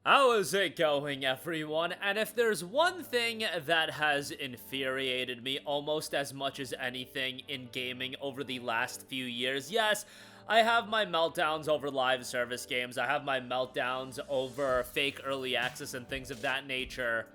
How is it going, everyone? And if there's one thing that has infuriated me almost as much as anything in gaming over the last few years, yes, I have my meltdowns over live service games, I have my meltdowns over fake early access and things of that nature.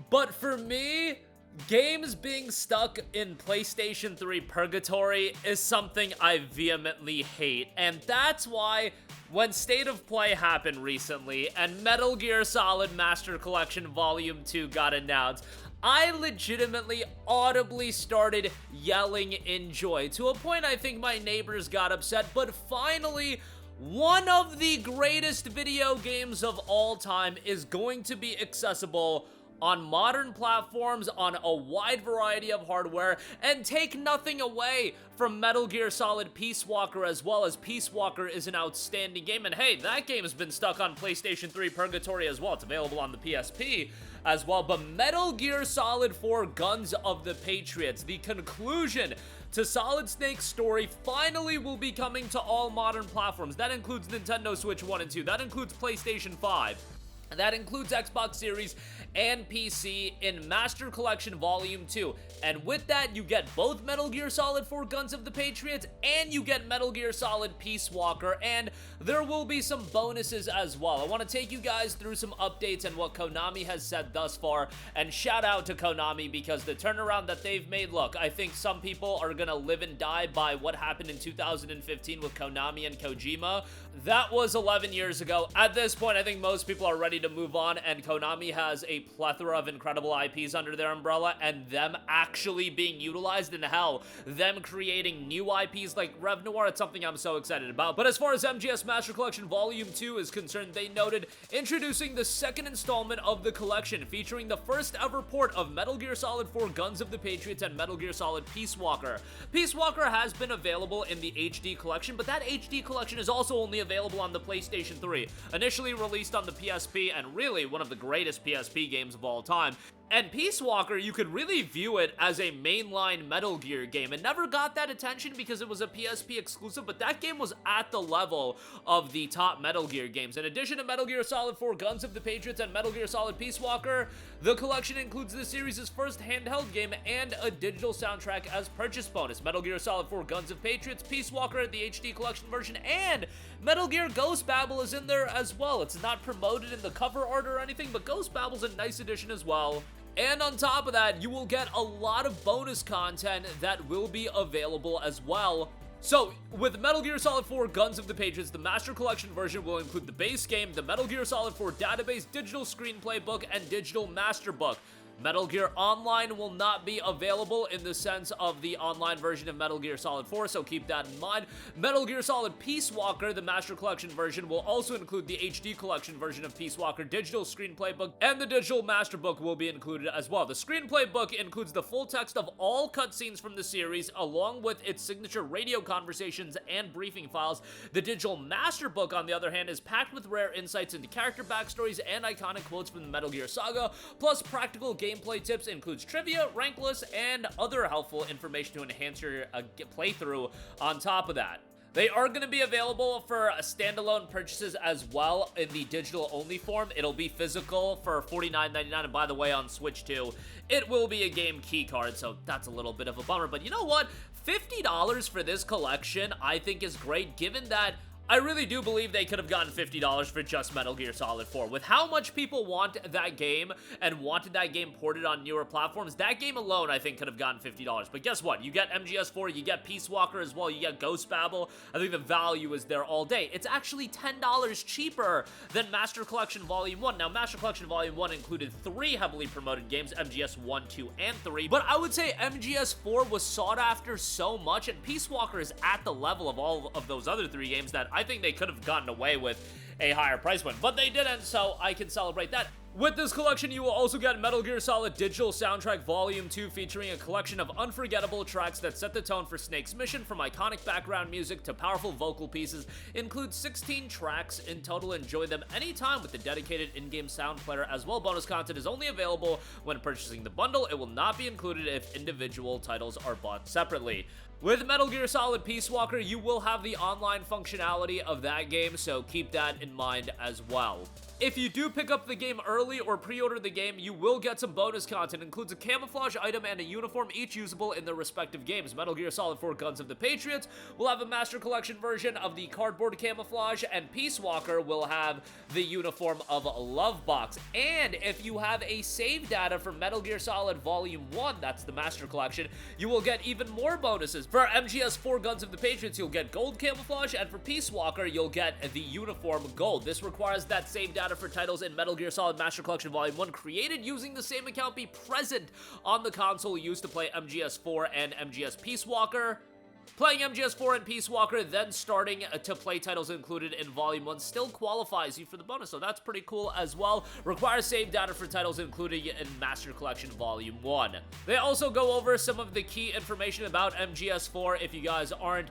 But for me, games being stuck in PlayStation 3 purgatory is something I vehemently hate, and that's why when State of Play happened recently and Metal Gear Solid Master Collection Vol.2 got announced, I legitimately audibly started yelling in joy, to a point I think my neighbors got upset, but finally, one of the greatest video games of all time is going to be accessible on modern platforms, on a wide variety of hardware, and take nothing away from Metal Gear Solid Peace Walker, as well as Peace Walker is an outstanding game. And hey, that game has been stuck on PlayStation 3 purgatory as well. It's available on the PSP as well. But Metal Gear Solid 4 Guns of the Patriots, the conclusion to Solid Snake's story, finally will be coming to all modern platforms. That includes Nintendo Switch 1 and 2. That includes PlayStation 5. That includes Xbox Series and PC in Master Collection Volume 2. And with that, you get both Metal Gear Solid 4 Guns of the Patriots, and you get Metal Gear Solid Peace Walker, and there will be some bonuses as well. I want to take you guys through some updates and what Konami has said thus far, and shout out to Konami because the turnaround that they've made, look, I think some people are gonna live and die by what happened in 2015 with Konami and Kojima. That was 11 years ago. At this point, I think most people are ready to move on, and Konami has a plethora of incredible IPs under their umbrella, and them actually being utilized, in hell, them creating new IPs like Rev Noir, it's something I'm so excited about. But as far as MGS Master Collection Volume 2 is concerned, they noted introducing the second installment of the collection, featuring the first ever port of Metal Gear Solid 4 Guns of the Patriots and Metal Gear Solid Peace Walker. Peace Walker has been available in the HD collection, but that HD collection is also only available on the PlayStation 3, initially released on the PSP, and really one of the greatest PSP games of all time. And Peace Walker, you could really view it as a mainline Metal Gear game. It never got that attention because it was a PSP exclusive, but that game was at the level of the top Metal Gear games. In addition to Metal Gear Solid 4 Guns of the Patriots and Metal Gear Solid Peace Walker, the collection includes the series' first handheld game and a digital soundtrack as purchase bonus. Metal Gear Solid 4 Guns of Patriots, Peace Walker, the HD collection version, and Metal Gear Ghost Babel is in there as well. It's not promoted in the cover art or anything, but Ghost Babel's a nice addition as well. And on top of that, you will get a lot of bonus content that will be available as well. So, with Metal Gear Solid 4 Guns of the Patriots, the Master Collection version will include the base game, the Metal Gear Solid 4 database, digital screenplay book, and digital master book. Metal Gear Online will not be available in the sense of the online version of Metal Gear Solid 4, so keep that in mind. Metal Gear Solid Peace Walker, the Master Collection version, will also include the HD Collection version of Peace Walker, digital screenplay book, and the digital master book will be included as well. The screenplay book includes the full text of all cutscenes from the series, along with its signature radio conversations and briefing files. The digital master book, on the other hand, is packed with rare insights into character backstories and iconic quotes from the Metal Gear saga, plus practical gameplay tips, includes trivia, rank lists, and other helpful information to enhance your playthrough on top of that. They are going to be available for standalone purchases as well in the digital-only form. It'll be physical for $49.99, and by the way, on Switch 2, it will be a game key card, so that's a little bit of a bummer. But you know what? $50 for this collection, I think, is great, given that I really do believe they could have gotten $50 for just Metal Gear Solid 4. With how much people want that game and wanted that game ported on newer platforms, that game alone, I think, could have gotten $50. But guess what? You get MGS4, you get Peace Walker as well, you get Ghost Babel. I think the value is there all day. It's actually $10 cheaper than Master Collection Volume 1. Now, Master Collection Volume 1 included 3 heavily promoted games, MGS 1, 2, and 3. But I would say MGS 4 was sought after so much, and Peace Walker is at the level of all of those other 3 games that I think they could have gotten away with a higher price point, but they didn't, so I can celebrate that. With this collection, you will also get Metal Gear Solid Digital Soundtrack Volume 2, featuring a collection of unforgettable tracks that set the tone for Snake's mission, from iconic background music to powerful vocal pieces. Includes 16 tracks in total. Enjoy them anytime with the dedicated in-game sound player as well. Bonus content is only available when purchasing the bundle. It will not be included if individual titles are bought separately. With Metal Gear Solid Peace Walker, you will have the online functionality of that game, so keep that in mind as well. If you do pick up the game early or pre-order the game, you will get some bonus content. It includes a camouflage item and a uniform, each usable in their respective games. Metal Gear Solid 4 Guns of the Patriots will have a Master Collection version of the cardboard camouflage, and Peace Walker will have the uniform of Love Box. And if you have a save data for Metal Gear Solid Volume 1, that's the Master Collection, you will get even more bonuses. For MGS 4 Guns of the Patriots, you'll get gold camouflage, and for Peace Walker, you'll get the uniform gold. This requires that save data for titles in Metal Gear Solid Master Collection Volume 1 created using the same account be present on the console used to play MGS4 and MGS Peace Walker. Playing MGS4 and Peace Walker, then starting to play titles included in Volume 1 still qualifies you for the bonus, so that's pretty cool as well. Requires save data for titles included in Master Collection Volume 1. They also go over some of the key information about MGS4 if you guys aren't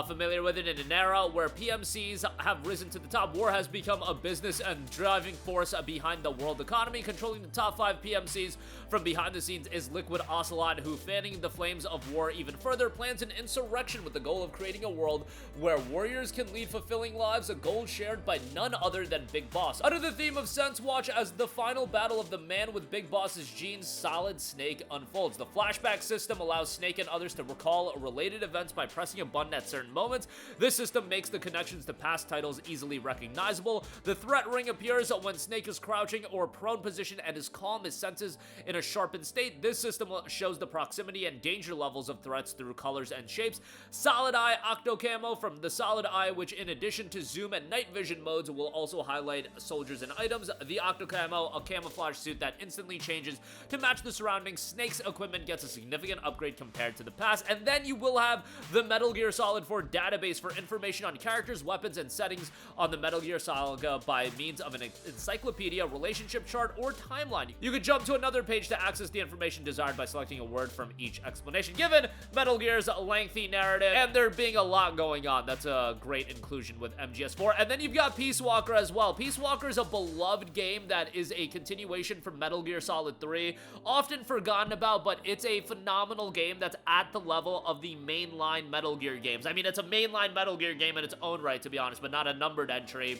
familiar with it. In an era where PMCs have risen to the top, war has become a business and driving force behind the world economy. Controlling the top 5 PMCs from behind the scenes is Liquid Ocelot, who, fanning the flames of war even further, plans an insurrection with the goal of creating a world where warriors can lead fulfilling lives, a goal shared by none other than Big Boss. Under the theme of Sense, watch as the final battle of the man with Big Boss's genes, Solid Snake, unfolds. The flashback system allows Snake and others to recall related events by pressing a button at certain moments. This system makes the connections to past titles easily recognizable. The threat ring appears when Snake is crouching or prone position and is calm, his senses in a sharpened state. This system shows the proximity and danger levels of threats through colors and shapes. Solid Eye Octo Camo from the Solid Eye, which in addition to zoom and night vision modes will also highlight soldiers and items. The Octo Camo, a camouflage suit that instantly changes to match the surroundings. Snake's equipment gets a significant upgrade compared to the past. And then you will have the Metal Gear Solid 4 database for information on characters, weapons, and settings on the Metal Gear Saga by means of an encyclopedia, relationship chart, or timeline. You could jump to another page to access the information desired by selecting a word from each explanation. Given Metal Gear's lengthy narrative and there being a lot going on, that's a great inclusion with MGS4. And then you've got Peace Walker as well. Peace Walker is a beloved game that is a continuation from Metal Gear Solid 3, often forgotten about, but it's a phenomenal game that's at the level of the mainline Metal Gear games. I mean, it's a mainline Metal Gear game in its own right, to be honest, but not a numbered entry.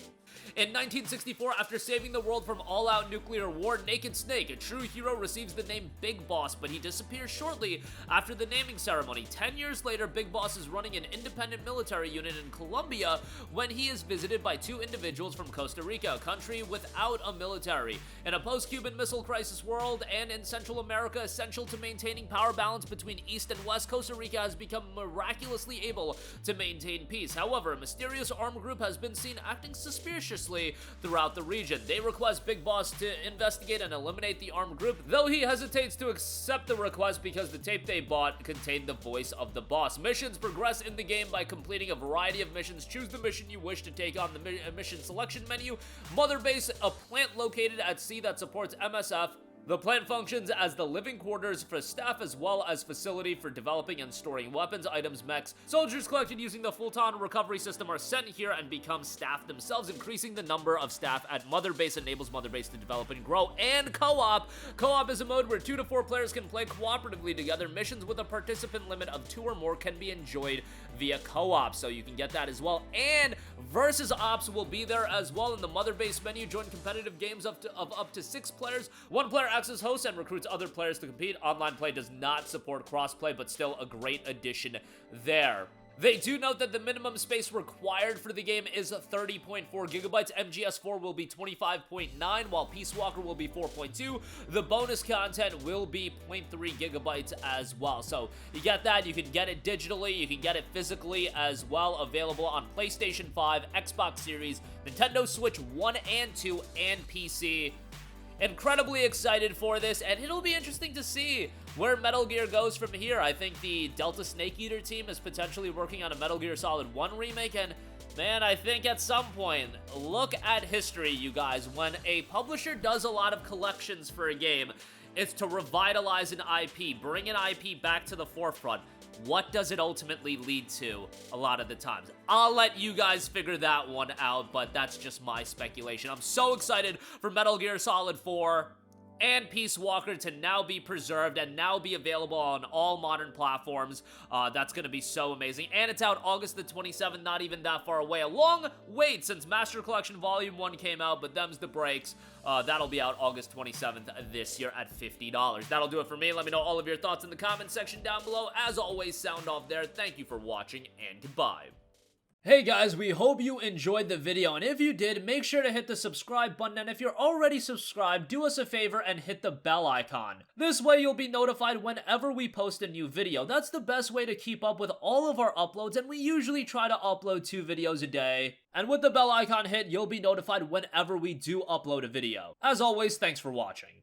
In 1964, after saving the world from all-out nuclear war, Naked Snake, a true hero, receives the name Big Boss, but he disappears shortly after the naming ceremony. 10 years later, Big Boss is running an independent military unit in Colombia when he is visited by two individuals from Costa Rica, a country without a military. In a post-Cuban Missile Crisis world and in Central America, essential to maintaining power balance between East and West, Costa Rica has become miraculously able to maintain peace. However, a mysterious armed group has been seen acting suspiciously throughout the region. They request Big Boss to investigate and eliminate the armed group, though he hesitates to accept the request because the tape they bought contained the voice of the boss. Missions progress in the game by completing a variety of missions. Choose the mission you wish to take on the mission selection menu. Mother Base, a plant located at sea that supports MSF. The plant functions as the living quarters for staff as well as facility for developing and storing weapons, items, mechs. Soldiers collected using the Fulton recovery system are sent here and become staff themselves. Increasing the number of staff at Mother Base enables Mother Base to develop and grow. And co-op. Co-op is a mode where 2 to 4 players can play cooperatively together. Missions with a participant limit of 2 or more can be enjoyed via co-op, so you can get that as well. And Versus Ops will be there as well in the Mother Base menu. Join competitive games of up to 6 players. 1 player acts as host and recruits other players to compete. Online play does not support crossplay, but still a great addition there. They do note that the minimum space required for the game is 30.4 gigabytes. MGS4 will be 25.9, while Peace Walker will be 4.2. The bonus content will be 0.3 gigabytes as well. So you get that. You can get it digitally. You can get it physically as well. Available on PlayStation 5, Xbox Series, Nintendo Switch 1 and 2, and PC. Incredibly excited for this, and it'll be interesting to see where Metal Gear goes from here. I think the Delta Snake Eater team is potentially working on a Metal Gear Solid 1 remake, and Man, I think at some point, look at history, you guys. When a publisher does a lot of collections for a game, it's to revitalize an IP, bring an IP back to the forefront. What does it ultimately lead to a lot of the times? I'll let you guys figure that one out, but that's just my speculation. I'm so excited for Metal Gear Solid 4 and Peace Walker to now be preserved and now be available on all modern platforms. That's going to be so amazing. And it's out August the 27th, not even that far away. A long wait since Master Collection Volume 1 came out, but them's the breaks. That'll be out August 27th this year at $50. That'll do it for me. Let me know all of your thoughts in the comment section down below. As always, sound off there. Thank you for watching, and goodbye. Hey guys, we hope you enjoyed the video, and if you did, make sure to hit the subscribe button, and if you're already subscribed, do us a favor and hit the bell icon. This way you'll be notified whenever we post a new video. That's the best way to keep up with all of our uploads, and we usually try to upload 2 videos a day. And with the bell icon hit, you'll be notified whenever we do upload a video. As always, thanks for watching.